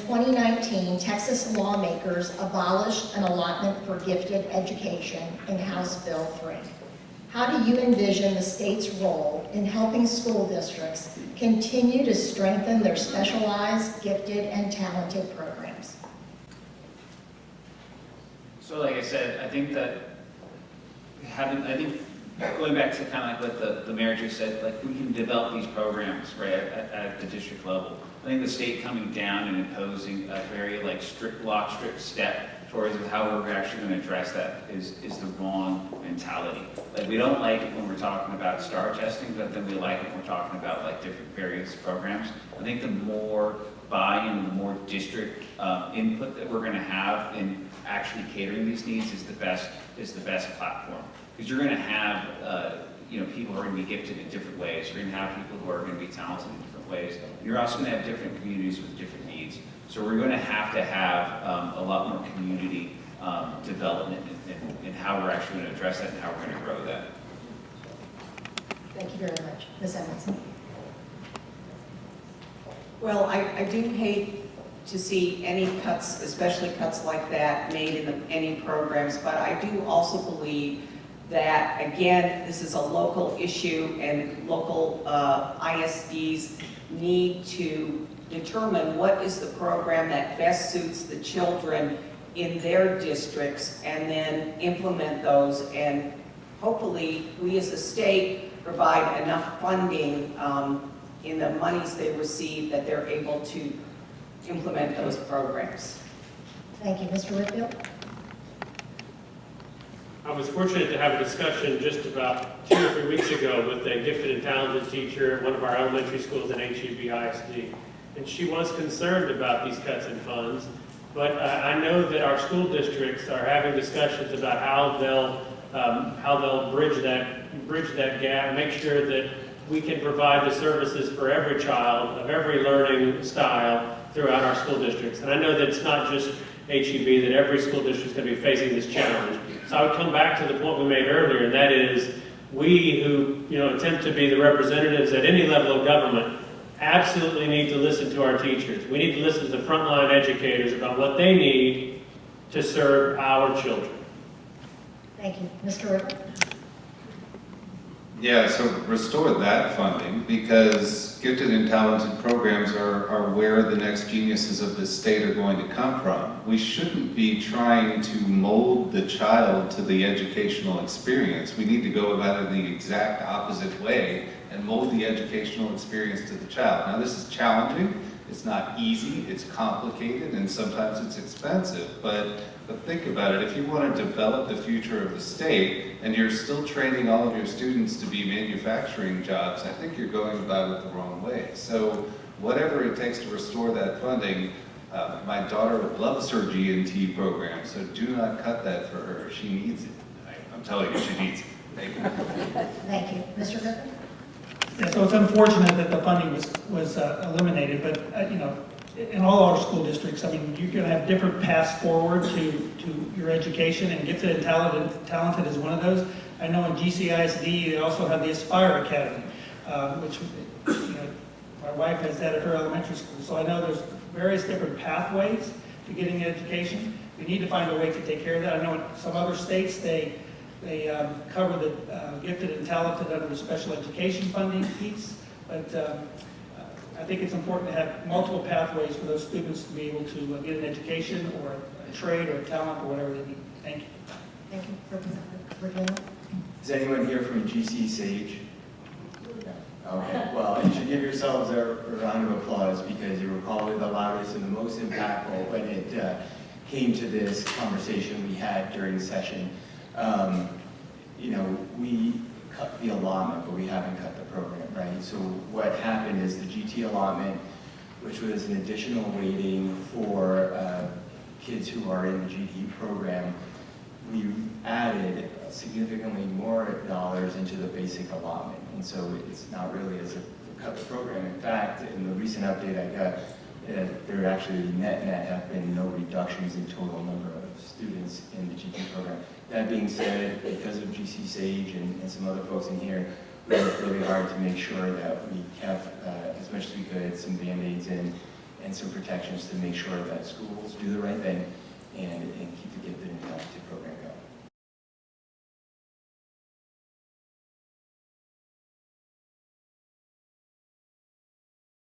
2019, Texas lawmakers abolished an allotment for gifted education in House Bill 3. How do you envision the state's role in helping school districts continue to strengthen their specialized, gifted, and talented programs? So like I said, I think that going back to kind of like what the mayor just said, like we can develop these programs right at the district level. I think the state coming down and imposing a very like strict step towards how we're actually going to address that is the wrong mentality. Like we don't like it when we're talking about STAR testing, but then we like it when we're talking about like different various programs. I think the more buy-in, the more district input that we're going to have in actually catering these needs is the best platform. Because you're going to have people who are going to be gifted in different ways. You're going to have people who are going to be talented in different ways. And you're also going to have different communities with different needs. So we're going to have a lot more community development in how we're actually going to address that and how we're going to grow that. Thank you very much. Ms. Edmondson. Well, I do hate to see any cuts, especially cuts like that, made in any programs, but I do also believe that, again, this is a local issue and local ISDs need to determine what is the program that best suits the children in their districts and then implement those, and hopefully we as a state provide enough funding in the monies they receive that they're able to implement those programs. Thank you. Mr. Whitfield? I was fortunate to have a discussion just about 2 or 3 weeks ago with a gifted and talented teacher at one of our elementary schools in HEB-ISD. And she was concerned about these cuts in funds, but I know that our school districts are having discussions about how they'll bridge that gap, make sure that we can provide the services for every child of every learning style throughout our school districts. And I know that it's not just HEB, that every school district is going to be facing this challenge. So I would come back to the point we made earlier, and that is we who attempt to be the representatives at any level of government absolutely need to listen to our teachers. We need to listen to the frontline educators about what they need to serve our children. Thank you. Mr. Ritter? Yeah, so restore that funding, because gifted and talented programs are where the next geniuses of this state are going to come from. We shouldn't be trying to mold the child to the educational experience. We need to go about it the exact opposite way and mold the educational experience to the child. Now, this is challenging. It's not easy, it's complicated, and sometimes it's expensive, but think about it. If you want to develop the future of the state and you're still training all of your students to be manufacturing jobs, I think you're going about it the wrong way. So whatever it takes to restore that funding, my daughter loves her G&T program, so do not cut that for her. She needs it. I'm telling you, she needs it. Thank you. Thank you. Mr. Griffin? Yeah, so it's unfortunate that the funding was eliminated, but in all our school districts, I mean, you're going to have different paths forward to your education, and gifted and talented is one of those. I know in GCISD they also have the Aspire Academy, which my wife has that at her elementary school. So I know there's various different pathways to getting education. We need to find a way to take care of that. I know in some other states they cover the gifted and talented under the special education funding piece, but I think it's important to have multiple pathways for those students to be able to get an education or a trade or a talent or whatever they need. Thank you. Thank you. Representative Virginia? Is anyone here from GCISD? Okay, well, you should give yourselves a round of applause because you were probably the loudest and the most impactful when it came to this conversation we had during the session. We cut the allotment, but we haven't cut the program, right? So what happened is the GT allotment, which was an additional weighting for kids who are in the GT program, we added significantly more dollars into the basic allotment. And so it's not really as a cut the program. In fact, in the recent update I got, there actually net have been no reductions in total number of students in the GT program. That being said, because of GC Sage and some other folks in here, we worked really hard to make sure that we kept, as much as we could, some Band-Aids in and some protections to make sure that schools do the right thing